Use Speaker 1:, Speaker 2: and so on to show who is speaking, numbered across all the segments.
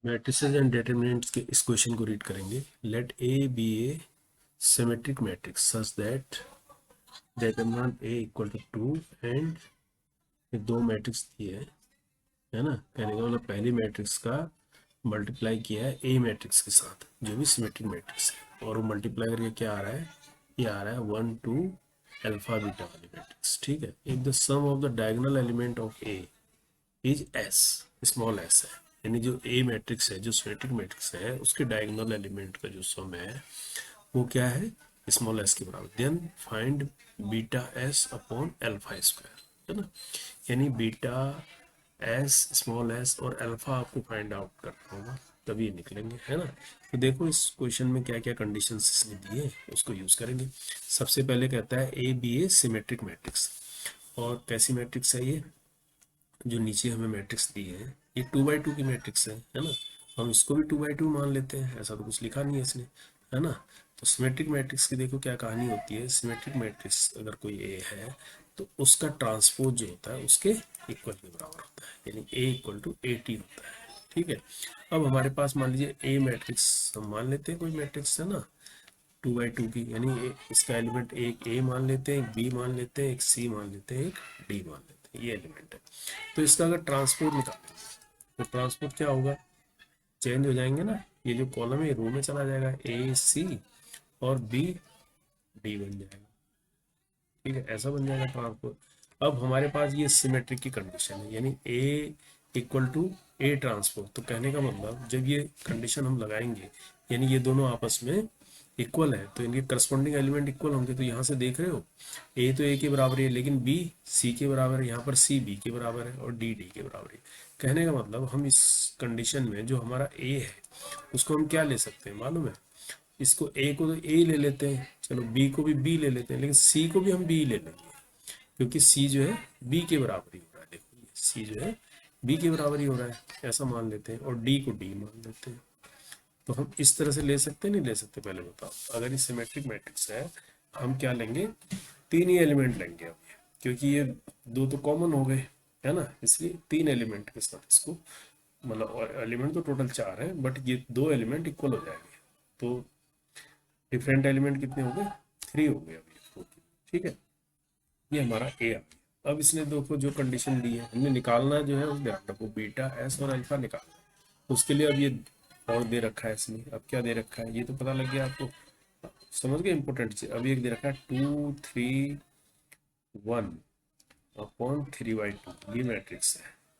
Speaker 1: Matrices and determinants के इस question को रीड करेंगे। Let A B A symmetric matrix such that determinant A equal to 2 and दो matrix दिए है ना। कहने का मतलब पहली मैट्रिक्स का मल्टीप्लाई किया है ए मैट्रिक्स के साथ जो भी सिमेट्रिक मैट्रिक्स है, और वो मल्टीप्लाई करके क्या आ रहा है, ये आ रहा है 1 2 अल्फा बीटा वाली मैट्रिक्स। ठीक है, if the sum of the diagonal element of A is S, small S है, यानी जो ए मैट्रिक्स है, जो सिमेट्रिक मैट्रिक्स है, उसके डायगोनल एलिमेंट का जो सम है वो क्या है, स्मॉल एस के बराबर, then find beta S upon alpha square, है ना। यानी बीटा एस, स्मॉल एस और अल्फा आपको फाइंड आउट करना होगा, तभी निकलेंगे, है ना। तो देखो इस क्वेश्चन में क्या क्या कंडीशंस इसने दी है, उसको यूज करेंगे। सबसे पहले कहता है A B A symmetric matrix, और कैसी मैट्रिक्स है ये, जो नीचे हमें मैट्रिक्स दी है ये 2x2 की मैट्रिक्स है ना। हम इसको भी 2x2 मान लेते हैं, ऐसा तो कुछ लिखा नहीं है इसने, है ना। तो सिमेट्रिक मैट्रिक्स की देखो क्या कहानी होती है। सिमेट्रिक मैट्रिक्स अगर कोई ए है तो उसका ट्रांसपोज जो होता है उसके इक्वल के बराबर होता है, यानी ए इक्वल टू ए टी होता है। ठीक है, अब हमारे पास मान लीजिए ए मैट्रिक्स हम मान लेते हैं, कोई मैट्रिक्स है ना 2x2 की, यानी इसका एलिमेंट एक ए मान लेते हैं, एक बी मान लेते हैं, एक सी मान लेते हैं, एक डी मान लेते हैं, ये एलिमेंट है। तो इसका अगर ट्रांसपोर्ट निकालें तो ट्रांसपोर्ट क्या होगा, चेंज हो जाएंगे ना, ये जो कॉलम है रो में चला जाएगा, ए सी और बी डी बन जाएगा। ठीक है, ऐसा बन जाएगा ट्रांसपोर्ट। अब हमारे पास ये सिमेट्रिक की कंडीशन है, यानी ए इक्वल टू ए ट्रांसपोर्ट। तो कहने का मतलब जब ये कंडीशन हम लगाएंगे, यानी ये दोनों आपस में इक्वल है, तो इनके करस्पॉन्डिंग एलिमेंट इक्वल होंगे। तो यहाँ से देख रहे हो ए तो ए के बराबर है, लेकिन बी सी के बराबर है, यहाँ पर सी बी के बराबर है और डी डी के बराबर है। कहने का मतलब हम इस कंडीशन में जो हमारा ए है उसको हम क्या ले सकते हैं मालूम है, इसको ए को तो ए ले लेते हैं, चलो बी को भी बी ले लेते हैं, लेकिन सी को भी हम बी ले लेंगे, क्योंकि सी जो है बी के बराबर ही हो रहा है। देखो ये सी जो है बी के बराबर ही हो रहा है, ऐसा मान लेते हैं, और डी को डी मान लेते हैं। तो हम इस तरह से ले सकते नहीं ले सकते, पहले बताओ। अगर ये सिमेट्रिक मैट्रिक्स है हम क्या लेंगे, तीन ही एलिमेंट लेंगे अब, क्योंकि ये दो तो कॉमन हो गए, है ना, इसलिए तीन एलिमेंट के साथ इसको, मतलब एलिमेंट तो टोटल चार है, बट ये दो एलिमेंट इक्वल हो जाएंगे। तो डिफरेंट एलिमेंट कितने हो गए, 3 हो गए अभी। ठीक है, ये हमारा ए आ गया। अब इसने देखो जो कंडीशन दी है, हमने निकालना जो है उस ध्यान रखो, बीटा एस और अल्फा निकालना है। उसके लिए अब ये और दे रखा है इसने, अब क्या दे रखा है ये तो पता लग गया आपको, समझ गए इंपॉर्टेंट चीज। अब एक दे रखा है 2 3 1 अपॉन 3/2, ये मैट्रिक्स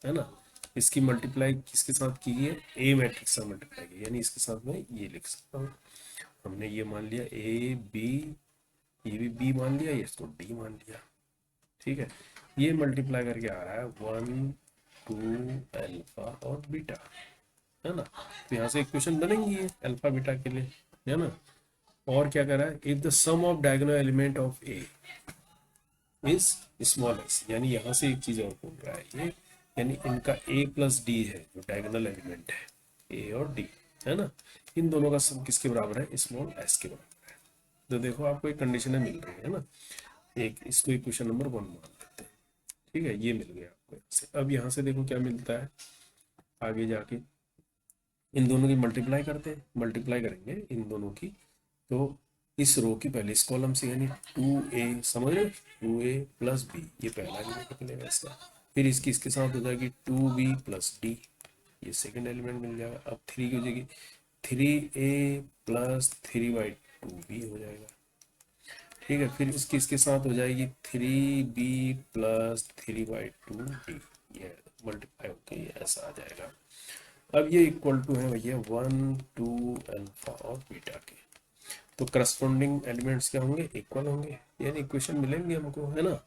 Speaker 1: है ना। इसकी मल्टीप्लाई किसके साथ की है, ए मैट्रिक्स से मल्टीप्लाई की, यानी इसके साथ में ये लिख सकता हूँ। हमने ये मान लिया ए बी, ये भी बी मान लिया, ये इसको डी मान लिया। ठीक है, ये मल्टीप्लाई करके आ रहा है 1 2 अल्फा और बीटा, है ना। तो यहाँ से इक्वेशन बनेंगी ये अल्फा बीटा के लिए, है ना। और क्या कर रहा है, if the sum of diagonal element of A is small S, यानी यहाँ से एक चीज और बोल रहा है ये, यानी इनका ए प्लस डी है जो डायगोनल एलिमेंट है, ए और डी, है ना, इन दोनों का सम किसके बराबर है, स्मॉल एस के बराबर है। तो देखो आपको एक कंडीशन मिल रही है ना, एक इसको इक्वेशन नंबर 1 मान लेते हैं। ठीक है, ये मिल गया आपको यहाँ से। अब यहाँ से देखो क्या मिलता है, आगे जाके इन दोनों की मल्टीप्लाई करते हैं, मल्टीप्लाई करेंगे इन दोनों की, तो इस रो की पहले इस कॉलम से, यानी 2a, समझ रहे, 2a प्लस बी, ये पहला एलिमेंट निकलेगा इसका। फिर इसकी इसके साथ हो जाएगी 2b प्लस डी, ये सेकंड एलिमेंट मिल जाएगा। अब 3 की हो जाएगी 3a प्लस 3/2b हो जाएगा। ठीक है, फिर इसकी इसके साथ हो जाएगी 3b प्लस 3/2d, ये मल्टीप्लाई होके ये ऐसा आ जाएगा। अब ये इक्वल टू है भैया 1 2 अल्फा और बीटा के, तो करस्पॉन्डिंग एलिमेंट्स क्या होंगे, इक्वल होंगे, यानी इक्वेशन मिलेंगे हमको, है ना।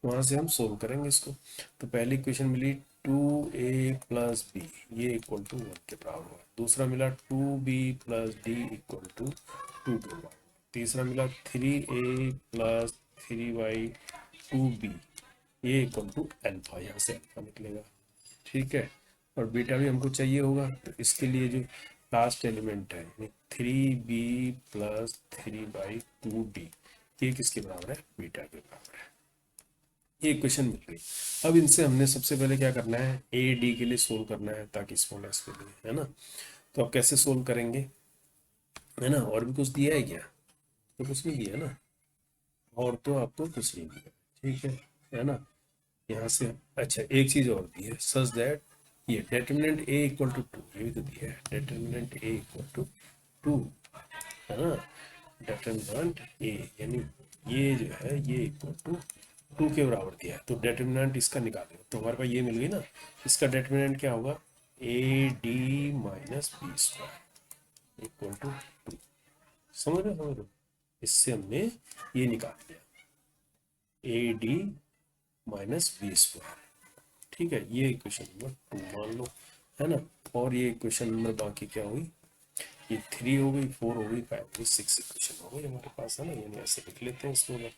Speaker 1: वहां से हम सोल्व करेंगे इसको। तो पहली इक्वेशन मिली 2a प्लस बी, ये इक्वल टू 1 के बराबर हुआ। दूसरा मिला 2b plus D equal to 2 के बराबर। तीसरा मिला 3a प्लस 3/2b, ये इक्वल टू अल्फा, यहाँ से अल्फा निकलेगा। ठीक है, और बीटा भी हमको चाहिए होगा, तो इसके लिए जो लास्ट एलिमेंट है 3b प्लस 3/2d, ये किसके बराबर है, बीटा के बराबर है। ये इक्वेशन मिल गई। अब इनसे हमने सबसे पहले क्या करना है, ए डी के लिए सोल्व करना है ताकि स्मॉल एस के लिए, है ना। तो अब कैसे सोल्व करेंगे, है ना। और भी कुछ दिया है क्या, तो कुछ नहीं दिया ना, और तो आपको कुछ नहीं दिया, ठीक है ना। यहाँ से अच्छा एक चीज और दी है, सच दैट ये डेटर्मिनेंट ए इक्वल टू 2, ये भी तो दिया है, डेटर्मिनेंट ए इक्वल टू 2, है ना। डेटर्मिनेंट ए यानी ये जो है ये इक्वल टू 2 के बराबर दिया है, तो डेटर्मिनेंट इसका निकालेंगे तो हमारे पास ये मिल गई ना। इसका डेटर्मिनेंट क्या होगा, A D minus B square equal to 2। समझ रहे हो, समझ रहे हो। इससे हमने ये निकाल दिया, A D minus B square, ठीक है। ये इक्वेशन नंबर 2 मान लो, है ना। और ये इक्वेशन नंबर बाकी क्या हुई, ये 3 हो गई, 4 हो गई, 5 हो गई, 6 इक्वेशन हो गई हमारे पास, है ना। यानी ऐसे लिख लेते हैं इसको,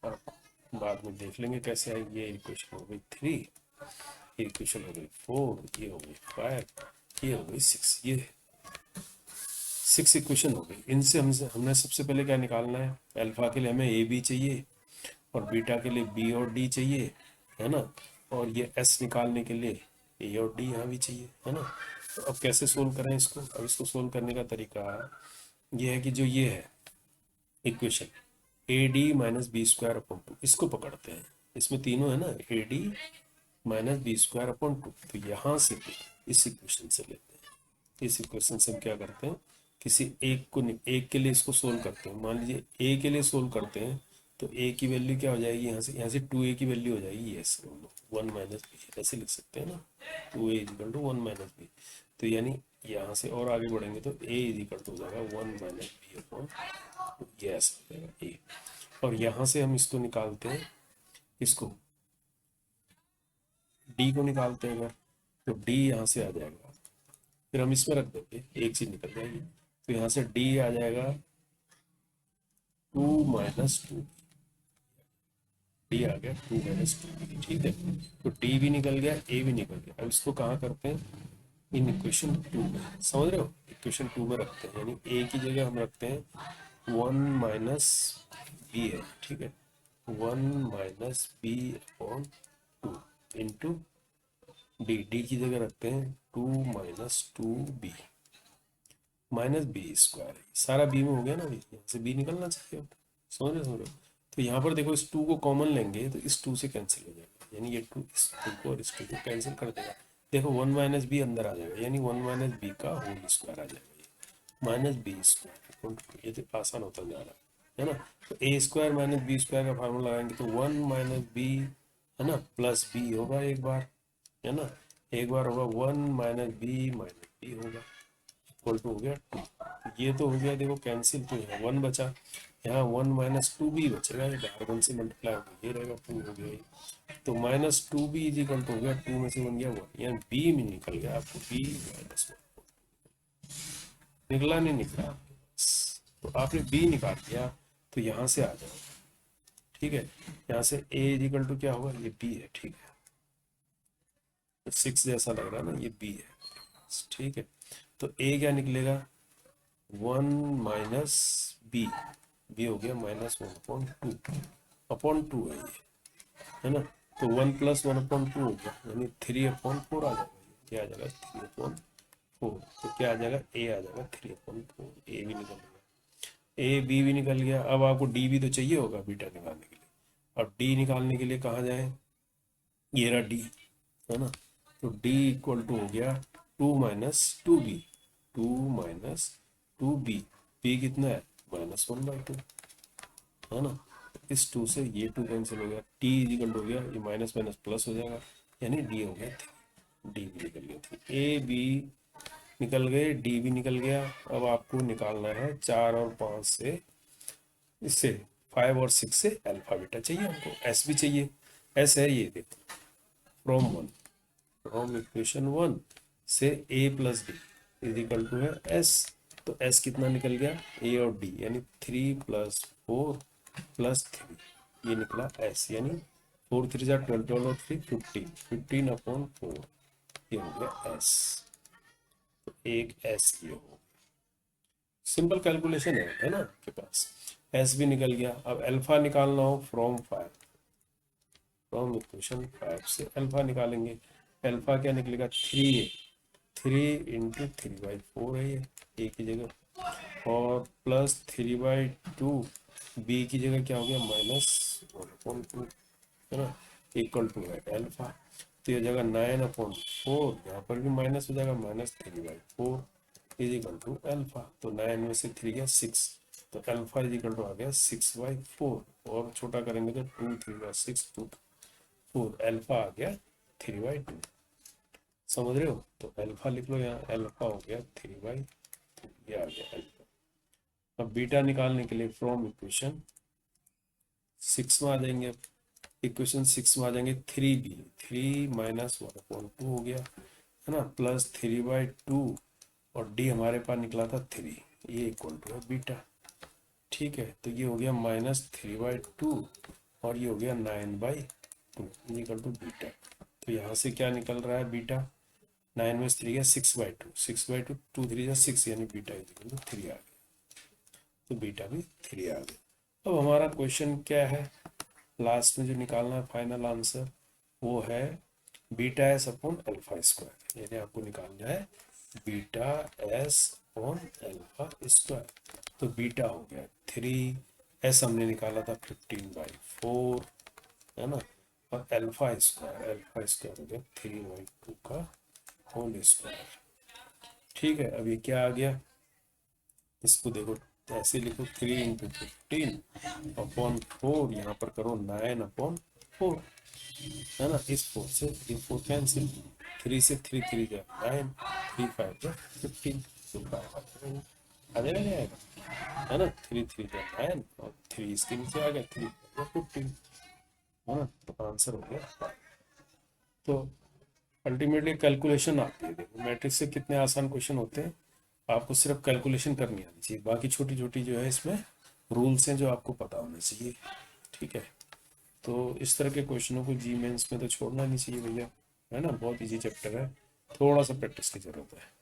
Speaker 1: और बाद में देख लेंगे कैसे आएगी। ये इक्वेशन हो गई 3, ये इक्वेशन हो गई 4, ये हो गई 5, ये हो गई 6, ये 6 इक्वेशन हो गई। इनसे हमने सबसे पहले क्या निकालना है, अल्फा के लिए हमें ए बी चाहिए, और बीटा के लिए बी और डी चाहिए, है ना। और ये एस निकालने के लिए ए और डी यहाँ भी चाहिए, है ना। तो अब कैसे सोल्व करें इसको, अब इसको सोल्व करने का तरीका ये है कि जो ये है equation A D minus B square upon 2, इसको पकड़ते हैं। इसमें तीनों है ना, A D minus B square upon 2, तो यहाँ से इस इक्वेशन से लेते हैं। इस इक्वेशन से हम क्या करते हैं, किसी एक को एक के लिए इसको सोल्व करते हैं। मान लीजिए ए के लिए सोल्व करते हैं, तो ए की वैल्यू क्या हो जाएगी, यहाँ से 2a की वैल्यू हो जाएगी ये 1 माइनस बी, ऐसे लिख सकते हैं ना, 2a is equal to 1 minus B. तो यानी यहाँ से और आगे बढ़ेंगे तो a इजिकल टू हो जाएगा 1 माइनस बी अपॉन, ये ऐसा हो जाएगा ए। और यहाँ से हम इसको निकालते हैं, इसको d को निकालते हैं अगर, तो d यहाँ से आ जाएगा, फिर हम इसमें रख देंगे, एक चीज निकल जाएगी, तो यहाँ से d आ जाएगा 2 माइनस 2, डी आ गया 2 माइनस 2, ठीक है। तो डी भी निकल गया, ए भी निकल गया। अब इसको कहाँ करते हैं, इन इक्वेशन 2 में, समझ रहे हो, इक्वेशन 2 में रखते हैं। यानी ए की जगह हम रखते हैं 1 माइनस बी है, ठीक है, 1 minus B upon 2 into D, D की जगह रखते हैं 2 minus 2b minus B square. सारा बी में हो गया ना, यहाँ से बी निकलना चाहिए, अब समझ रहे, समझ रहे हो। तो यहाँ पर देखो इस 2 को कॉमन लेंगे तो इस 2 से कैंसिल हो जाएगा, यानी ये 2 इस 2 को और इस 2 को कैंसिल कर देगा। देखो 1 माइनस बी अंदर आ जाएगा, यानी 1 माइनस बी का होल स्क्वायर आ जाएगा, माइनस बी स्क्वायर, ये तो आसान होता जा रहा है ना। तो ए स्क्वायर माइनस बी स्क्वायर का फार्मूला लगाएंगे तो 1 माइनस बी, है ना, प्लस बी होगा एक बार, है ना, एक बार होगा 1 माइनस बी होगा, इक्वल टू हो गया 2। ये तो हो गया देखो कैंसिल, तो यहाँ 1 बचा, यहाँ 1 माइनस 2b बचेगा, ये बाहर 1 से मल्टीप्लाई हो गया, ये रहेगा 2 हो गया। तो minus 2b is equal to हो गया 2 में से 1 गया 1, यानी b में निकल गया आपको b माइनस 1, निकला नहीं निकला, तो आपने b निकाल दिया, तो यहाँ से आ जाओ, ठीक है। यहाँ से a इज इक्वल टू क्या होगा, ये b है, ठीक है, 6 जैसा लग रहा है ना, ये b है, ठीक है। तो a क्या निकलेगा, 1 माइनस बी, बी हो गया माइनस 1/2 अपॉन 2 है ये, है ना। तो 1 प्लस 1/2 हो गया, यानी 3/4 आ जाएगा, क्या आ जाएगा 3/4, तो क्या आ जाएगा, ए आ जाएगा 3/4, ए भी निकल गया, ए बी भी निकल गया। अब आपको डी भी तो चाहिए होगा बीटा निकालने के लिए, अब डी निकालने के लिए कहाँ जाए, ये रहा डी, है ना। तो डी इक्वल टू हो गया 2 minus 2b, 2 minus 2b, B कितना है -1/2, है ना। इस 2 से ये 2 कैंसिल हो गया, टी इक्वल हो गया, ये माइनस माइनस प्लस हो जाएगा, यानी डी हो गया 3, डी भी निकल गया 3, ए बी निकल गए, डी भी निकल गया। अब आपको निकालना है 4 और 5 से, इससे 5 और 6 से अल्फा बीटा चाहिए हमको, एस भी चाहिए, एस है ये देखो, फ्रॉम इक्वेशन 1 से a plus B is equal to है s, तो s कितना निकल गया, a और d, यानी 3 + 4 + 3, ये निकला s, यानी 4 3 जा 12 और 3 15, 15/4, ये हो गया s, तो एक s ये हो, सिंपल कैलकुलेशन है ना आपके पास, s भी निकल गया। अब अल्फा निकालना हो फ्रॉम 5, फ्रॉम इक्वेशन 5 से अल्फा निकालेंगे। अल्फा क्या निकलेगा, 3a, 3 × 3/4 है ये ए की जगह, और प्लस 3/2 बी की जगह क्या हो गया, -1/2 है ना, इक्वल टू है अल्फा। तो ये जगह 9/4, यहाँ पर भी माइनस हो जाएगा, -3/4 इज इक्वल टू अल्फा। तो 9 में से 3 गया 6, तो अल्फा इज इक्वल टू आ गया 6/4, और छोटा करेंगे तो 2 3 6 2 4, अल्फा आ गया 3/2। समझ रहे हो, तो अल्फा लिख लो यहाँ, अल्फा हो गया 3/2, ये आ गया अल्फा। अब बीटा निकालने के लिए फ्रॉम इक्वेशन 6 में आ जाएंगे। इक्वेशन 6 में आ जाएंगे, 3b, 3 - 1/2 हो गया है ना, प्लस 3/2, और डी हमारे पास निकला था 3, ये इक्वल टू है बीटा। ठीक है, तो ये हो गया -3/2, और ये हो गया 9/2 इक्वल टू बीटा। तो यहाँ से क्या निकल रहा है बीटा, 9 में से 3 गया 6/2, 6/2, 2 3 6, यानी बीटा इक्वल टू 3 आ गया। तो बीटा भी 3 आ गया। अब हमारा क्वेश्चन क्या है, लास्ट में जो निकालना है फाइनल आंसर, वो है beta S upon alpha square, यानी आपको निकालना है beta S upon alpha square. तो बीटा हो गया 3, एस हमने निकाला था 15/4 है ना, और अल्फा स्क्वायर हो गया 3/2 का होल स्क्वायर। ठीक है, अब ये क्या आ गया, इसको देखो ऐसे लिखो, 3 × 15/4, यहाँ पर करो 9/4 है ना, इस 4 से ये 4 कैंसिल, 3 से 3 3 जा 9, 3 5 जा 15, तो 5 आ जाएगा है ना, 3 3 जा 9, और 3 इसके नीचे आ गया, 3 15 है ना, तो आंसर हो गया। तो अल्टीमेटली कैलकुलेशन आती है, देखो मैट्रिक्स से कितने आसान क्वेश्चन होते हैं, आपको सिर्फ कैलकुलेशन करनी आनी चाहिए, बाकी छोटी छोटी जो है इसमें रूल्स हैं जो आपको पता होने चाहिए। ठीक है, तो इस तरह के क्वेश्चनों को जी मेंस में तो छोड़ना नहीं चाहिए भैया, है ना, बहुत इजी चैप्टर है, थोड़ा सा प्रैक्टिस की जरूरत है।